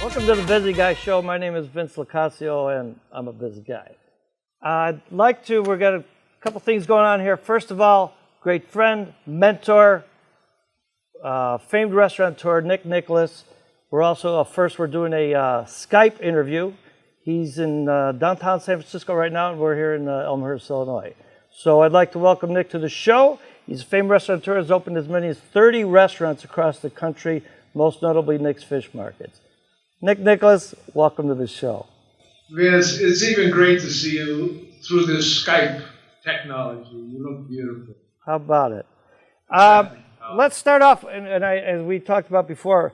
Welcome to the Busy Guy Show. My name is Vince LoCascio, and I'm a busy guy. We've got a couple things going on here. First of all, great friend, mentor, famed restaurateur, Nickolas. We're doing a Skype interview. He's in downtown San Francisco right now, and we're here in Elmhurst, Illinois. So I'd like to welcome Nick to the show. He's a famed restaurateur, has opened as many as 30 restaurants across the country, most notably Nick's Fishmarkets. Nickolas, welcome to the show. Vince, it's even great to see you through this Skype technology. You look beautiful. How about it? Let's start off, as we talked about before,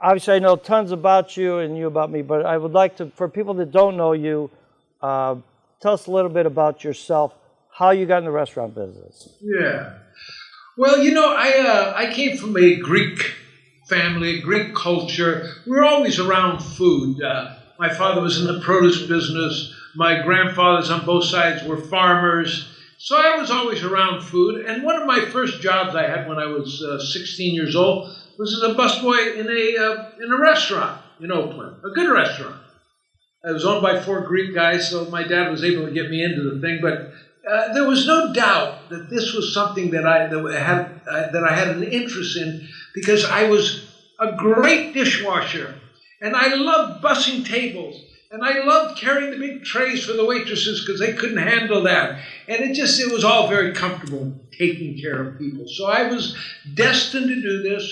obviously I know tons about you and you about me, but I would like to, for people that don't know you, tell us a little bit about yourself, how you got in the restaurant business. Yeah. Well, I came from a Greek family, Greek culture. We were always around food. My father was in the produce business. My grandfathers on both sides were farmers. So I was always around food. And one of my first jobs I had when I was 16 years old was as a busboy in a restaurant in Oakland, a good restaurant. It was owned by 4 Greek guys, so my dad was able to get me into the thing. But there was no doubt that this was something that I had an interest in, because I was a great dishwasher, and I loved bussing tables, and I loved carrying the big trays for the waitresses because they couldn't handle that. And it was all very comfortable taking care of people. So I was destined to do this.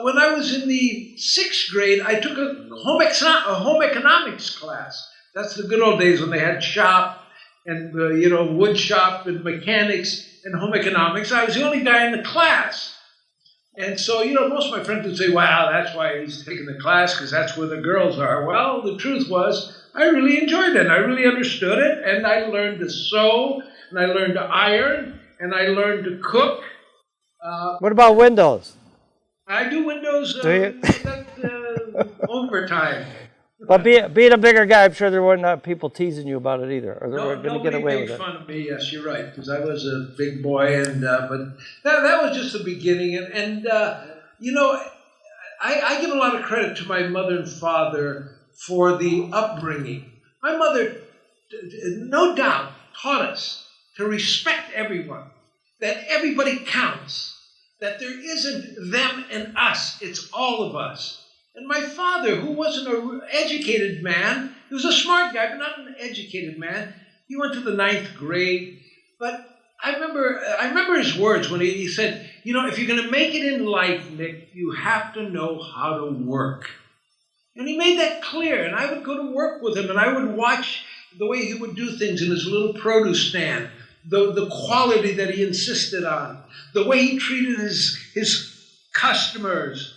When I was in the 6th grade, I took a home economics class. That's the good old days when they had shop and wood shop and mechanics and home economics. I was the only guy in the class. And so, most of my friends would say, wow, that's why he's taking the class, because that's where the girls are. Well, the truth was, I really enjoyed it, and I really understood it, and I learned to sew, and I learned to iron, and I learned to cook. What about windows? I do windows overtime. But being a bigger guy, I'm sure there weren't not people teasing you about it either, or they were going to get away with it. Nobody made fun of me. Yes, you're right, because I was a big boy, but that was just the beginning. I give a lot of credit to my mother and father for the upbringing. My mother, no doubt, taught us to respect everyone, that everybody counts, that there isn't them and us, it's all of us. And my father, who wasn't an educated man, he was a smart guy, but not an educated man. He went to the 9th grade. But I remember his words when he said, if you're going to make it in life, Nick, you have to know how to work. And he made that clear. And I would go to work with him, and I would watch the way he would do things in his little produce stand, the quality that he insisted on, the way he treated his customers.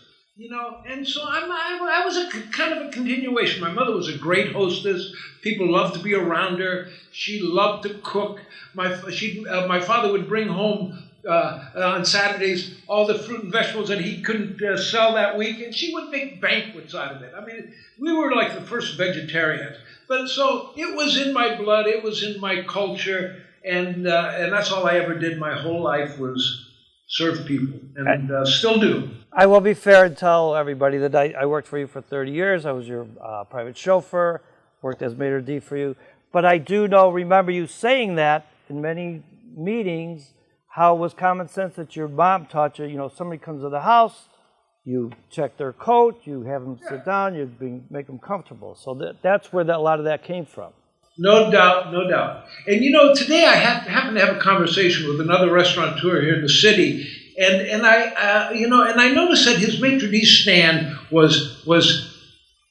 And so I was a kind of a continuation. My mother was a great hostess. People loved to be around her. She loved to cook. My father would bring home on Saturdays all the fruit and vegetables that he couldn't sell that week, and she would make banquets out of it. I mean, we were like the first vegetarians. But so it was in my blood. It was in my culture, and that's all I ever did my whole life was serve people, and still do. I will be fair and tell everybody that I worked for you for 30 years. I was your private chauffeur, worked as maitre d' for you. But I do remember you saying that in many meetings, how it was common sense that your mom taught you, somebody comes to the house, you check their coat, you have them sit down, you make them comfortable. So that's where a lot of that came from. No doubt, no doubt. And today I happen to have a conversation with another restaurateur here in the city, and I noticed that his maitre d' stand was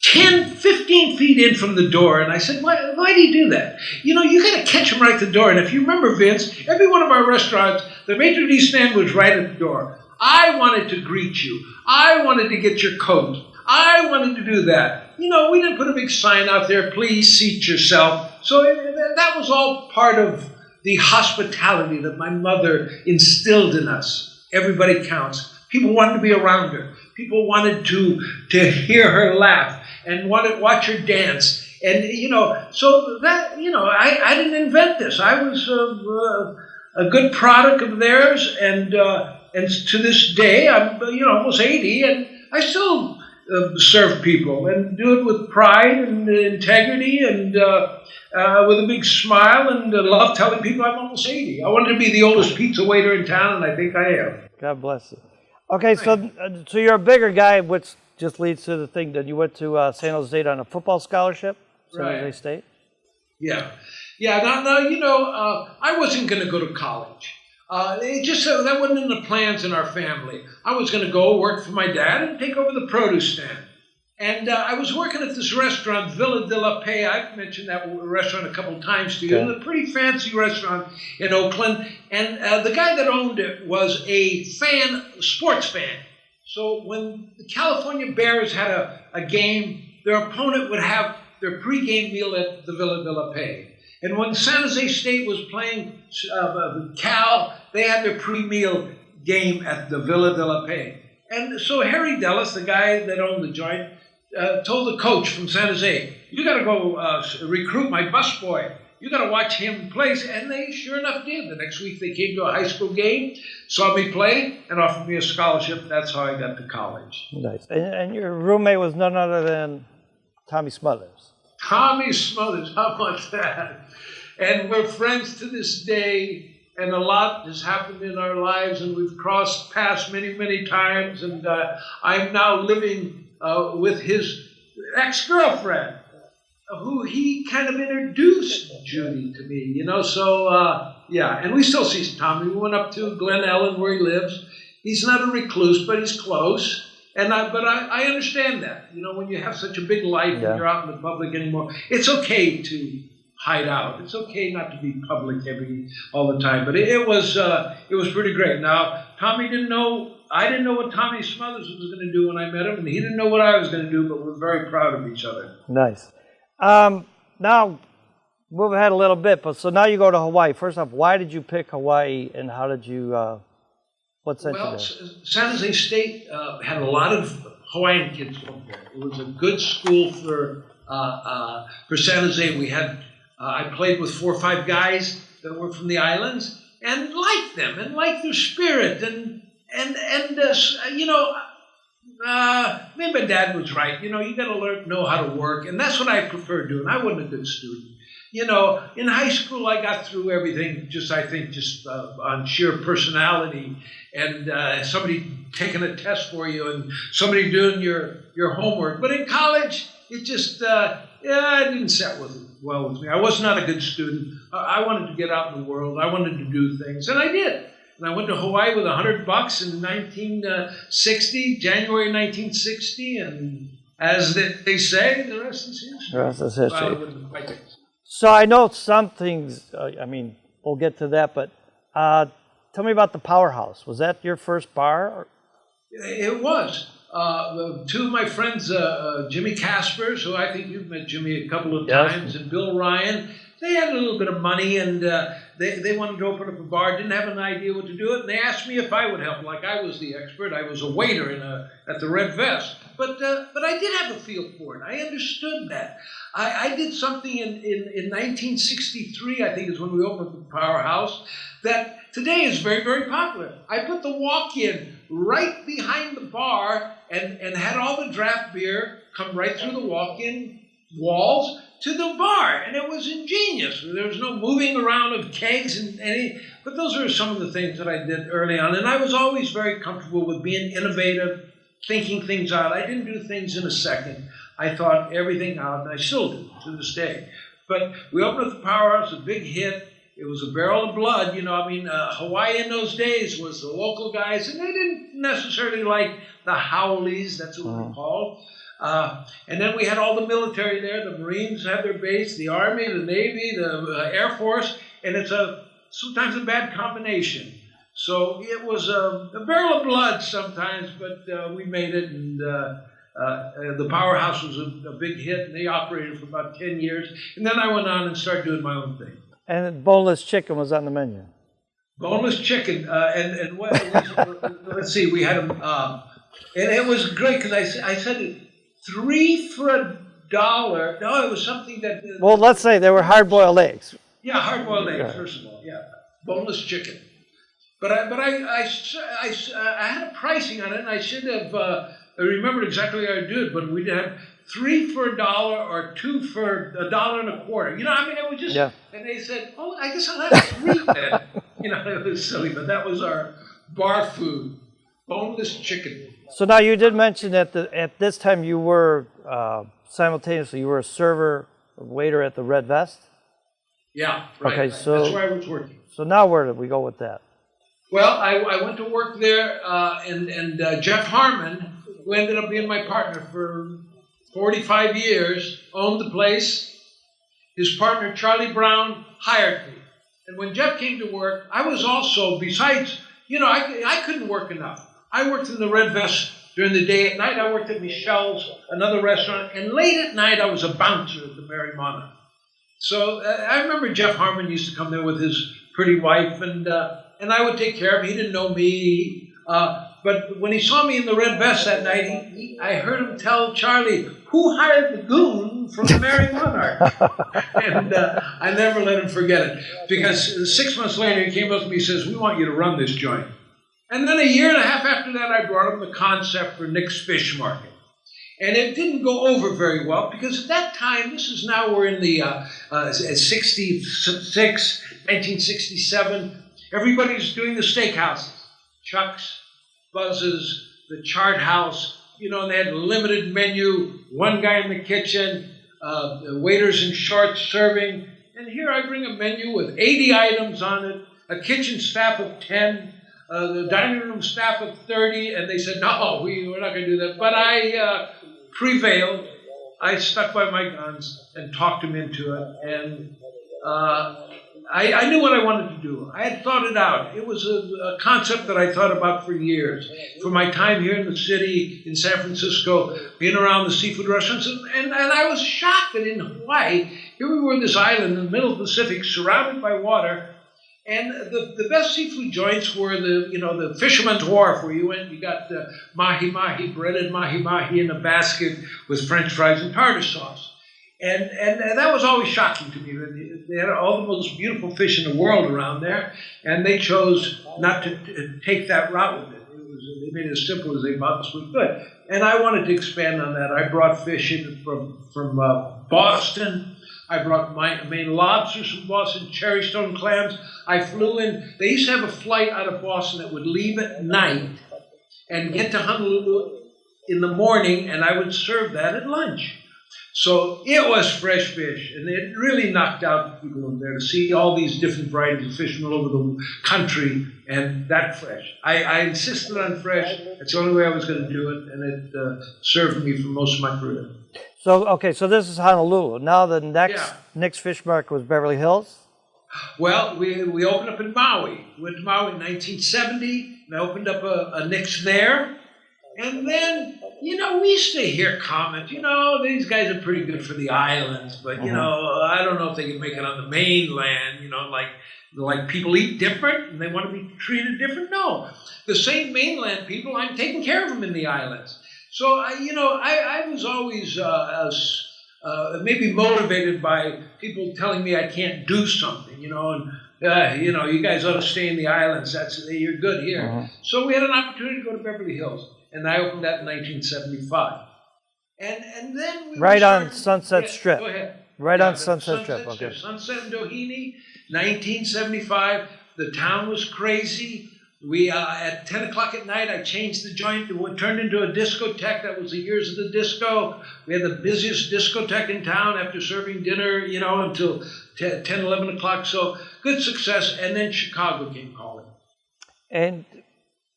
10, 15 feet in from the door, and I said, why do you do that? You got to catch him right at the door. And if you remember, Vince, every one of our restaurants, the maitre d' stand was right at the door. I wanted to greet you. I wanted to get your coat. I wanted to do that. We didn't put a big sign out there, please seat yourself. So that was all part of the hospitality that my mother instilled in us. Everybody counts. People wanted to be around her. People wanted to hear her laugh and wanted to watch her dance. And, so that, I didn't invent this. I was a good product of theirs. And to this day, I'm, almost 80, and I still serve people and do it with pride and integrity and with a big smile and love telling people I'm almost 80. I wanted to be the oldest pizza waiter in town, and I think I am. God bless you. Okay, so you're a bigger guy, which just leads to the thing that you went to San Jose State on a football scholarship, San Jose State? Yeah. Now, I wasn't going to go to college. It just that wasn't in the plans in our family. I was going to go work for my dad and take over the produce stand. And I was working at this restaurant, Villa de la Paix. I've mentioned that restaurant a couple of times to you. Okay. It was a pretty fancy restaurant in Oakland. And the guy that owned it was a sports fan. So when the California Bears had a game, their opponent would have their pregame meal at the Villa de la Paix. And when San Jose State was playing Cal, they had their pre-meal game at the Villa de la Paix. And so Harry Dellis, the guy that owned the joint, told the coach from San Jose, you got to go recruit my busboy. You got to watch him play. And they sure enough did. The next week they came to a high school game, saw me play, and offered me a scholarship. That's how I got to college. Nice. And your roommate was none other than Tommy Smothers. Tommy Smothers, how about that? And we're friends to this day, and a lot has happened in our lives, and we've crossed paths many, many times, and I'm now living with his ex-girlfriend, who he kind of introduced Judy to me, so and we still see Tommy. We went up to Glen Ellen where he lives. He's not a recluse, but he's close. But I understand that, when you have such a big life and you're out in the public anymore, it's okay to hide out. It's okay not to be public all the time. But it was pretty great. Now, Tommy didn't know. I didn't know what Tommy Smothers was going to do when I met him, and he didn't know what I was going to do. But we're very proud of each other. Nice. Now, move ahead a little bit. But so now you go to Hawaii. First off, why did you pick Hawaii, and how did you? What sent you there? San Jose State had a lot of Hawaiian kids come there. It was a good school for San Jose. We had I played with 4 or 5 guys that were from the islands and liked them and liked their spirit and maybe Dad was right. You got to know how to work, and that's what I prefer doing. I wasn't a good student. In high school, I got through everything just on sheer personality and somebody taking a test for you and somebody doing your homework. But in college, it just, it didn't set well with me. I was not a good student. I wanted to get out in the world. I wanted to do things, and I did. And I went to Hawaii with $100 in 1960, January 1960, and as they say, the rest is history. The rest is history. Well, so I know some things, we'll get to that, but tell me about the Powerhouse. Was that your first bar? It was. 2 of my friends, Jimmy Caspers, who I think you've met Jimmy a couple of times, and Bill Ryan, they had a little bit of money, and they wanted to open up a bar, didn't have an idea what to do it, and they asked me if I would help, like I was the expert. I was a waiter at the Red Vest. But I did have a feel for it. I understood that. I did something in 1963, I think is when we opened the Powerhouse, that today is very, very popular. I put the walk-in right behind the bar and had all the draft beer come right through the walk-in walls to the bar. And it was ingenious. There was no moving around of kegs but those are some of the things that I did early on. And I was always very comfortable with being innovative, thinking things out. I didn't do things in a second. I thought everything out, and I still do to this day. But we opened up the Powerhouse, a big hit. It was a barrel of blood. Hawaii in those days was the local guys, and they didn't necessarily like the Howleys. That's what we called. And then we had all the military there. The Marines had their base, the Army, the Navy, the Air Force, and it's sometimes a bad combination. So it was a barrel of blood sometimes, but we made it, and the Powerhouse was a big hit, and they operated for about 10 years. And then I went on and started doing my own thing. And Boneless Chicken was on the menu. Boneless Chicken, and what, let's see, we had them, and it was great because I said 3 for $1. No, it was something that. Well, let's say they were hard-boiled eggs. Yeah, hard-boiled eggs. First of all, boneless chicken. But I had a pricing on it, and I should have I remember exactly how I do it, but we'd have 3 for $1 or 2 for $1.25. You know, I mean, it was just, Yeah. and they said, oh, I guess I'll have 3 then. You know, it was silly, but that was our bar food, boneless chicken. So now you did mention that at this time you were simultaneously you were a server, a waiter at the Red Vest. Yeah, right. Okay, right. so that's where I was working. So now where did we go with that? Well, I went to work there, and Jeff Harmon, who ended up being my partner for 45 years, owned the place. His partner, Charlie Brown, hired me. And when Jeff came to work, I was also, besides, you know, I couldn't work enough. I worked in the Red Vest during the day. At night, I worked at Michelle's, another restaurant. And late at night, I was a bouncer at the Mary Monarch. So I remember Jeff Harmon used to come there with his pretty wife, and I would take care of him. He didn't know me. But when he saw me in the Red Vest that night, I heard him tell Charlie, who hired the goon from the Mary Monarch? And I never let him forget it. Because 6 months later, he came up to me and says, we want you to run this joint. And then a year and a half after that, I brought him the concept for Nick's Fishmarket. And it didn't go over very well because at that time, this is now we're in the 1967, everybody's doing the steakhouses. Chuck's, Buzz's, the Chart House, you know, and they had a limited menu, one guy in the kitchen, waiters in shorts serving. And here I bring a menu with 80 items on it, a kitchen staff of 10, the dining room staff of 30, and they said, no, we're not going to do that. But I prevailed. I stuck by my guns and talked him into it. And I knew what I wanted to do. I had thought it out. It was a concept that I thought about for years. For my time here in the city, in San Francisco, being around the seafood restaurants. And I was shocked that in Hawaii, here we were in this island in the middle of the Pacific, surrounded by water. And the best seafood joints were the Fisherman's Wharf, where you went, you got mahi-mahi, breaded mahi-mahi in a basket with French fries and tartar sauce. And that was always shocking to me. They had all the most beautiful fish in the world around there, and they chose not to take that route with it. They made it as simple as they possibly could. And I wanted to expand on that. I brought fish in from Boston. I brought Maine lobsters from Boston, cherry stone clams. I flew in. They used to have a flight out of Boston that would leave at night and get to Honolulu in the morning, and I would serve that at lunch. So it was fresh fish, and it really knocked out people in there to see all these different varieties of fish from all over the country, and that fresh. I insisted on fresh. That's the only way I was going to do it, and it served me for most of my career. So, okay, so this is Honolulu. Now the next Nick's Fish Market was Beverly Hills? Well, we opened up in Maui. We went to Maui in 1970, and I opened up a Nick's there. And then, you know, we used to hear comments, you know, these guys are pretty good for the islands, but, you know, I don't know if they can make it on the mainland, you know, like people eat different and they want to be treated different. No, the same mainland people, I'm taking care of them in the islands. So, I was always maybe motivated by people telling me I can't do something, you guys ought to stay in the islands. You're good here. So we had an opportunity to go to Beverly Hills. And I opened that in 1975. And then we right on Sunset Strip. Go ahead. Right on Sunset Strip. Okay. Sunset in Doheny, 1975. The town was crazy. We at 10 o'clock at night, I changed the joint. It turned into a discotheque. That was the years of the disco. We had the busiest discotheque in town after serving dinner, until 10, 11 o'clock. So good success. And then Chicago came calling. And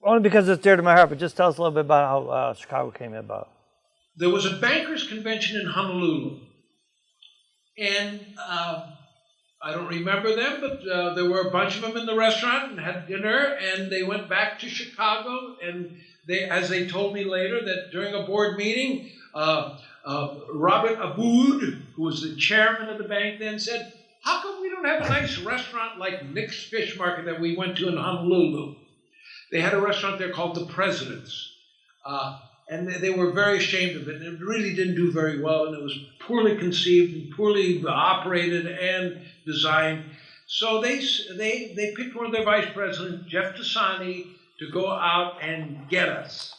only because it's dear to my heart, but just tell us a little bit about how Chicago came about. There was a bankers convention in Honolulu. And I don't remember them, but there were a bunch of them in the restaurant and had dinner, and they went back to Chicago. And as they told me later, that during a board meeting, Robert Aboud, who was the chairman of the bank then, said, how come we don't have a nice restaurant like Nick's Fish Market that we went to in Honolulu? They had a restaurant there called The President's, and they were very ashamed of it. And it really didn't do very well, and it was poorly conceived and poorly operated and designed. So they picked one of their vice presidents, Jeff Tassani, to go out and get us.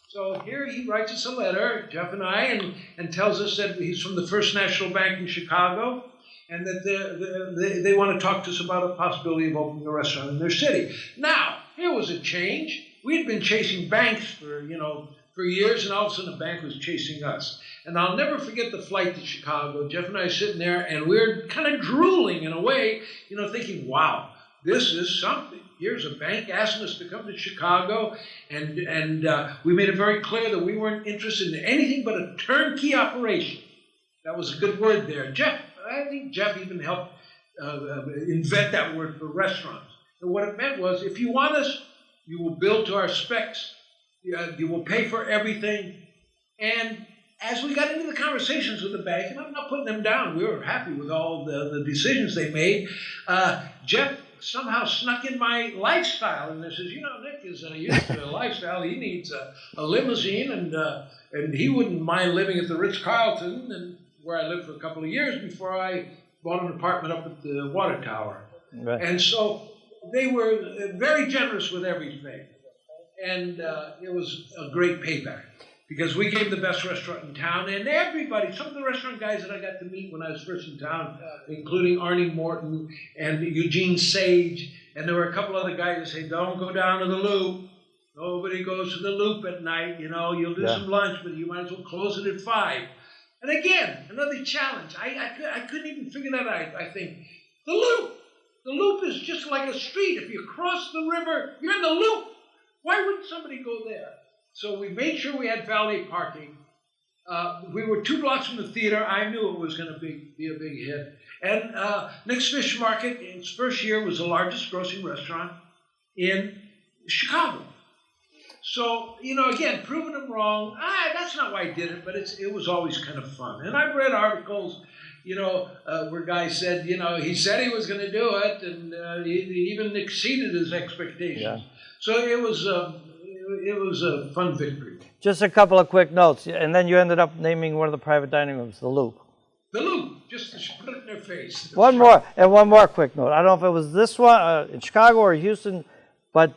So here he writes us a letter, Jeff and I, and tells us that he's from the First National Bank in Chicago, and that they want to talk to us about a possibility of opening a restaurant in their city. Now, here was a change. We had been chasing banks for years, and all of a sudden a bank was chasing us. And I'll never forget the flight to Chicago. Jeff and I are sitting there, and we're kind of drooling in a way, thinking, wow, this is something. Here's a bank asking us to come to Chicago, and we made it very clear that we weren't interested in anything but a turnkey operation. That was a good word there. I think Jeff even helped invent that word for restaurants. And what it meant was, if you want us, you will build to our specs. You will pay for everything. And as we got into the conversations with the bank, and I'm not putting them down, we were happy with all the decisions they made. Jeff somehow snuck in my lifestyle, and says, Nick is used to a lifestyle. He needs a limousine, and he wouldn't mind living at the Ritz-Carlton, and where I lived for a couple of years before I bought an apartment up at the water tower. Right. And so they were very generous with everything, and it was a great payback. Because we gave the best restaurant in town, and everybody, some of the restaurant guys that I got to meet when I was first in town, including Arnie Morton and Eugene Sage, and there were a couple other guys that say, don't go down to the Loop. Nobody goes to the Loop at night. You'll do some lunch, but you might as well close it at 5. And again, another challenge. I couldn't even figure that out. I think, the Loop. The Loop is just like a street. If you cross the river, you're in the Loop. Why wouldn't somebody go there? So we made sure we had valet parking. We were 2 blocks from the theater. I knew it was going to be a big hit. And Nick's Fishmarket, in its first year, was the largest grossing restaurant in Chicago. So, again, proving them wrong, that's not why I did it, but it was always kind of fun. And I've read articles, where guys said, he said he was going to do it, and he even exceeded his expectations. Yeah. So it was a fun victory. Just a couple of quick notes, and then you ended up naming one of the private dining rooms, the Loop. The Loop, just to put it in their face. One more quick note. I don't know if it was this one in Chicago or Houston, but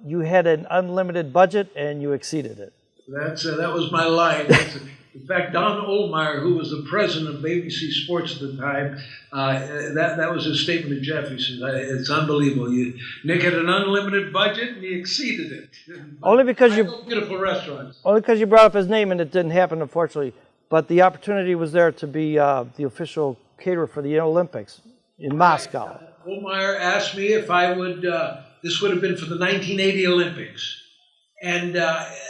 you had an unlimited budget and you exceeded it. That was my line. In fact, Don Oldmeyer, who was the president of ABC Sports at the time, that was his statement to Jeff. He said, it's unbelievable. Nick had an unlimited budget, and he exceeded it. Only because beautiful restaurants. Only because you brought up his name, and it didn't happen, unfortunately. But the opportunity was there to be the official caterer for the Olympics in Moscow. Oldmeyer asked me if I would, this would have been for the 1980 Olympics. And,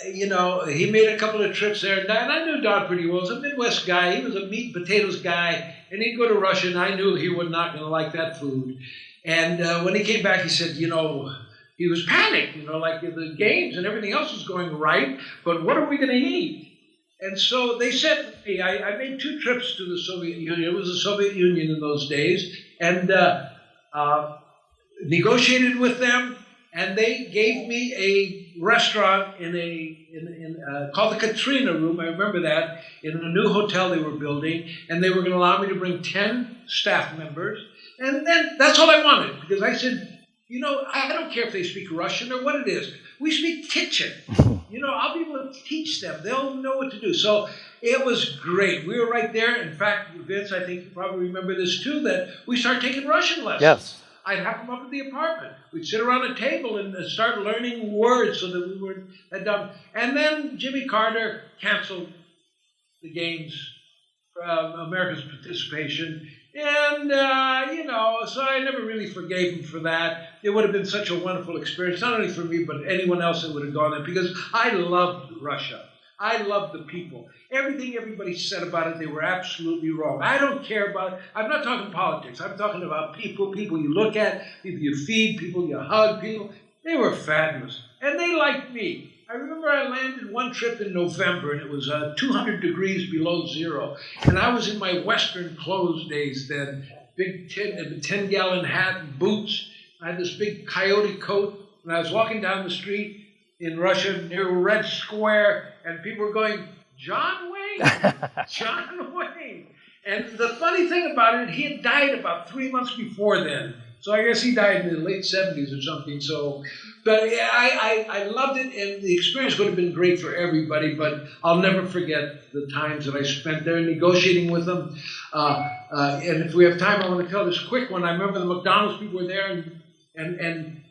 he made a couple of trips there. And I knew Don pretty well. He was a Midwest guy. He was a meat and potatoes guy. And he'd go to Russia, and I knew he was not going to like that food. And when he came back, he said, he was panicked, like the games and everything else was going right. But what are we going to eat? And so they said to me, I made 2 trips to the Soviet Union. It was the Soviet Union in those days. And negotiated with them. And they gave me a restaurant called the Katrina Room. I remember that, in a new hotel they were building, and they were going to allow me to bring 10 staff members. And then that's all I wanted, because I said, I don't care if they speak Russian or what it is. We speak kitchen. I'll be able to teach them. They'll know what to do. So it was great. We were right there. In fact, Vince, I think you probably remember this too, that we started taking Russian lessons. Yes. I'd have them up at the apartment. We'd sit around a table and start learning words so that we weren't that dumb. And then Jimmy Carter canceled the games for America's participation. And, so I never really forgave him for that. It would have been such a wonderful experience, not only for me, but anyone else that would have gone there, because I loved Russia. I loved the people. Everything everybody said about it, they were absolutely wrong. I don't care about, I'm not talking politics. I'm talking about people you look at, people you feed, people you hug, people. They were fabulous. And they liked me. I remember I landed one trip in November, and it was 200 degrees below zero. And I was in my Western clothes days then, big 10-gallon hat and boots. I had this big coyote coat, and I was walking down the street in Russia near Red Square, and people were going, John Wayne, John Wayne. And the funny thing about it, he had died about 3 months before then. So I guess he died in the late 70s or something. So, but yeah, I loved it, and the experience would have been great for everybody. But I'll never forget the times that I spent there negotiating with them. And if we have time, I want to tell this quick one. I remember the McDonald's people were there, and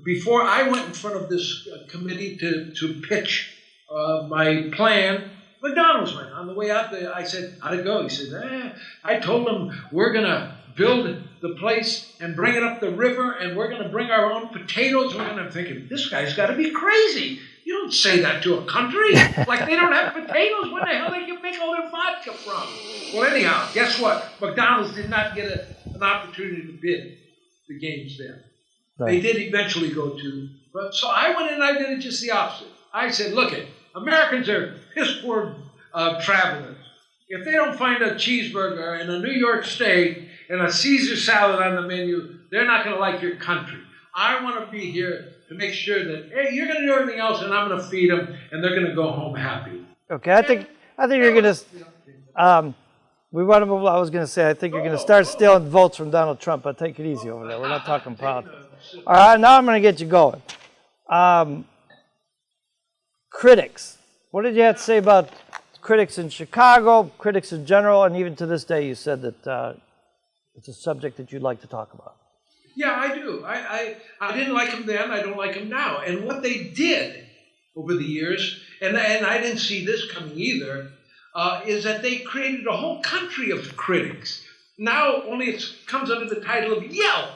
before I went in front of this committee to pitch my plan, McDonald's went. On the way out there, I said, how'd it go? He said, I told them we're going to build the place and bring it up the river, and we're going to bring our own potatoes. We're going to thinking, this guy's got to be crazy. You don't say that to a country. Like they don't have potatoes. Where the hell they can make all their vodka from? Well, anyhow, guess what? McDonald's did not get an opportunity to bid the games there. Right. They did eventually go to, but so I went in and I did it just the opposite. I said, look it, Americans are piss poor travelers. If they don't find a cheeseburger and a New York steak and a Caesar salad on the menu, they're not going to like your country. I want to be here to make sure that, hey, you're going to do everything else, and I'm going to feed them, and they're going to go home happy. Okay, I think you're going to. We want to move. I was going to say, I think you're going to start stealing votes from Donald Trump. But take it easy over there. We're not talking politics. All right, now I'm going to get you going. Critics. What did you have to say about critics in Chicago, critics in general, and even to this day, you said that it's a subject that you'd like to talk about. Yeah, I do. I didn't like them then. I don't like them now. And what they did over the years, and I didn't see this coming either, is that they created a whole country of critics. Now only it comes under the title of Yelp.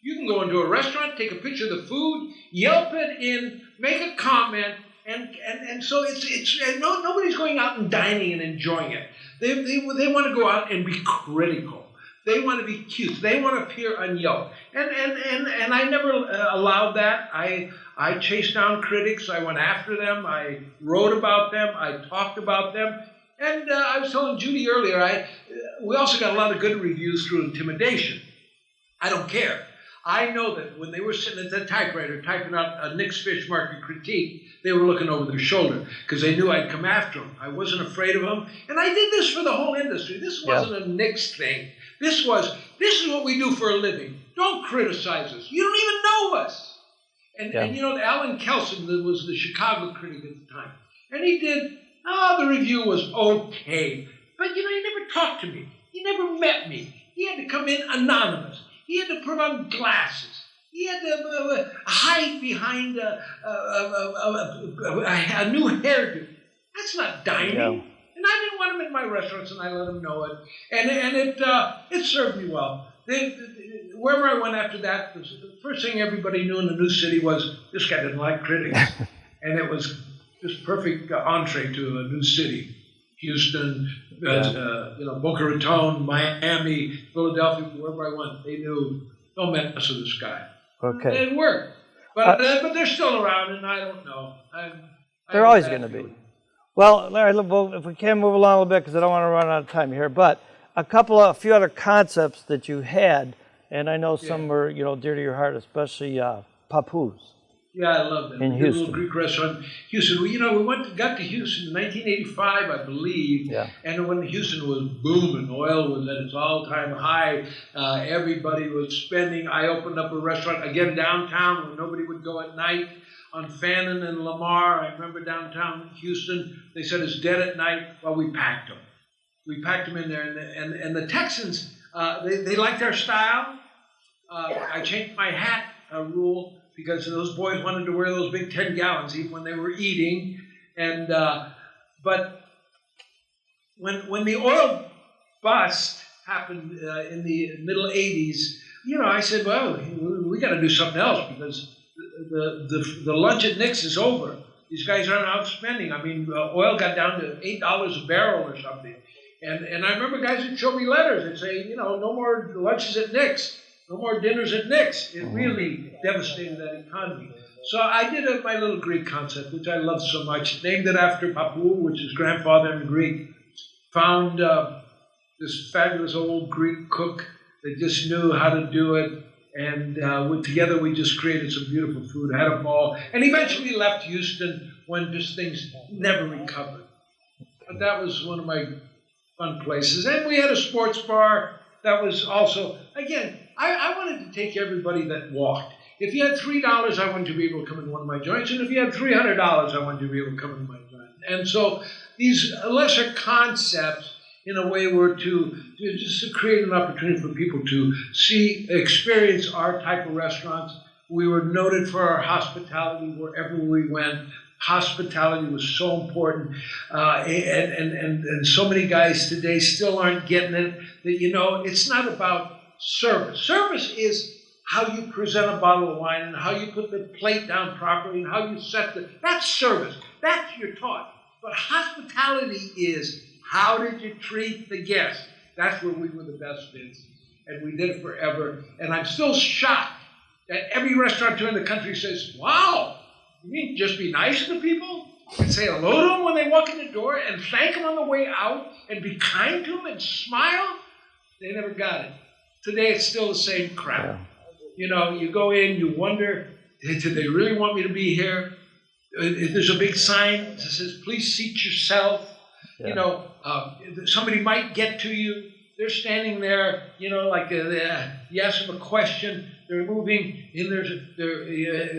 You can go into a restaurant, take a picture of the food, Yelp it in, make a comment, and so it's nobody's going out and dining and enjoying it. They want to go out and be critical. They want to be cute. They want to appear on Yelp. And I never allowed that. I chased down critics. I went after them. I wrote about them. I talked about them. And I was telling Judy earlier, we also got a lot of good reviews through intimidation. I don't care. I know that when they were sitting at the typewriter typing out a Nick's Fishmarket critique, they were looking over their shoulder because they knew I'd come after them. I wasn't afraid of them. And I did this for the whole industry. This wasn't a Nick's thing. This is what we do for a living. Don't criticize us. You don't even know us. And you know, Alan Kelson was the Chicago critic at the time. And he did, the review was okay. But, you know, he never talked to me. He never met me. He had to come in anonymous. He had to put on glasses. He had to hide behind a new hairdo. That's not dining. Yeah. And I didn't want him in my restaurants, and I let him know it. And it served me well. Wherever I went after that, the first thing everybody knew in the new city was this guy didn't like critics. And it was just perfect entree to a new city. Houston, Boca Raton, Miami, Philadelphia, wherever I went, they knew, don't mess with this guy. Okay. And it worked. But they're still around, and I don't know. They're always going to be. Well, Larry, if we can move along a little bit, because I don't want to run out of time here, but a few other concepts that you had, and I know some were, dear to your heart, especially Papoose. Yeah, I love that. In Houston. Little Greek restaurant in Houston. We got to Houston in 1985, I believe. Yeah. And when Houston was booming, oil was at its all-time high. Everybody was spending. I opened up a restaurant, again, downtown, where nobody would go at night. On Fannin and Lamar, I remember downtown Houston, they said it's dead at night. Well, we packed them. We packed them in there. And the Texans, they liked our style. I changed my hat rule, because those boys wanted to wear those big 10 gallons even when they were eating. And but when the oil bust happened in the middle 80s, I said, well, we got to do something else, because the lunch at Nick's is over. These guys aren't outspending. I mean, oil got down to $8 a barrel or something. And I remember guys would show me letters and say, no more lunches at Nick's. No more dinners at Nick's. It really devastated that economy. So I did my little Greek concept, which I love so much. Named it after Papou, which is grandfather in Greek. Found this fabulous old Greek cook that just knew how to do it. And together we just created some beautiful food. Had a ball. And eventually left Houston when just things never recovered. But that was one of my fun places. And we had a sports bar that was also, again, I wanted to take everybody that walked. If you had $3, I wanted to be able to come in one of my joints, and if you had $300, I wanted to be able to come in my joint. And so these lesser concepts, in a way, were just to create an opportunity for people to experience our type of restaurants. We were noted for our hospitality wherever we went. Hospitality was so important, and so many guys today still aren't getting it. That it's not about service. Service is how you present a bottle of wine and how you put the plate down properly and how you that's service. That's your taught. But hospitality is how did you treat the guest? That's where we were the best, Vince, and we did it forever. And I'm still shocked that every restaurateur in the country says, "Wow, you mean just be nice to the people and say hello to them when they walk in the door and thank them on the way out and be kind to them and smile?" They never got it. Today it's still the same crap. You go in, you wonder, did they really want me to be here? There's a big sign that says, "Please seat yourself." Yeah. Somebody might get to you. They're standing there, like you ask them a question. They're moving in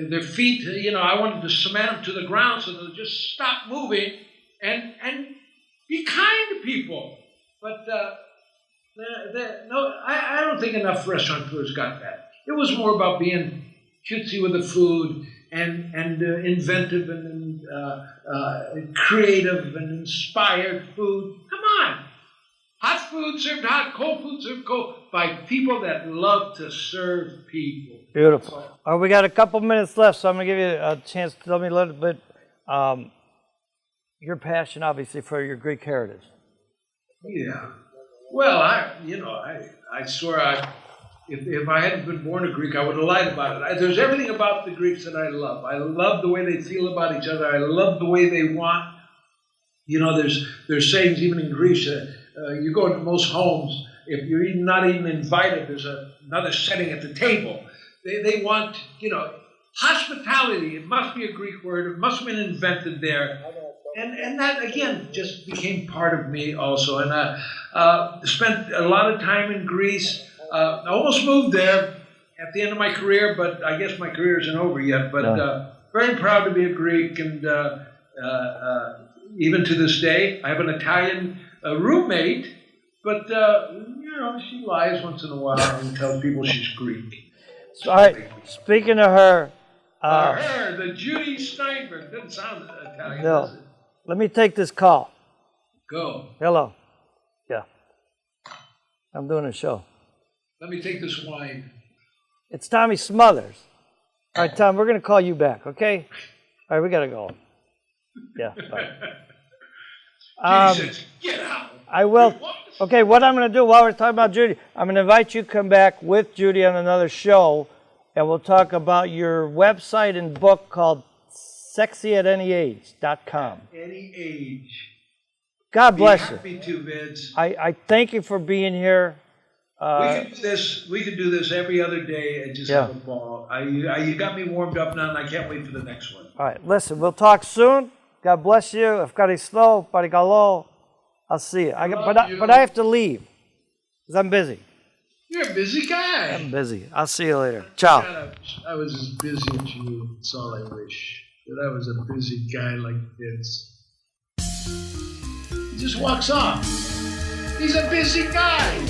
their feet. I wanted to cement them to the ground so they'll just stop moving and be kind to people. But no, I don't think enough restaurateurs got that. It was more about being cutesy with the food and inventive and creative and inspired food. Come on. Hot food served hot, cold food served cold, by people that love to serve people. Beautiful. All right, we got a couple minutes left, so I'm going to give you a chance to tell me a little bit your passion, obviously, for your Greek heritage. Yeah. Well, I swear if I hadn't been born a Greek, I would have lied about it. There's everything about the Greeks that I love. I love the way they feel about each other. I love the way they want. There's sayings even in Greece. You go into most homes, if you're not even invited, there's another setting at the table. They want, hospitality. It must be a Greek word. It must have been invented there. And that, again, just became part of me also. And I spent a lot of time in Greece. I almost moved there at the end of my career, but I guess my career isn't over yet. But very proud to be a Greek. And even to this day, I have an Italian roommate, but she lies once in a while and tells people she's Greek. So, all right, speaking of her, the Judy Steinberg doesn't sound Italian. No, does it? Let me take this call. Go. Hello. Yeah, I'm doing a show. Let me take this wine. It's Tommy Smothers. All right, Tom, we're going to call you back, okay? All right, we got to go. Yeah. Judy says, get out. I will. Okay, what I'm going to do while we're talking about Judy, I'm going to invite you to come back with Judy on another show, and we'll talk about your website and book called sexyatanyaage.com. Any age. God bless you. Happy to, Vince. I thank you for being here. We could do this every other day and just have a ball. You got me warmed up now, and I can't wait for the next one. All right, listen, we'll talk soon. God bless you. Efkaristo, parigalo. I'll see you. But I have to leave because I'm busy. You're a busy guy. I'm busy. I'll see you later. Ciao. I was as busy as you. That's all I wish. That I was a busy guy like this. He just walks off. He's a busy guy.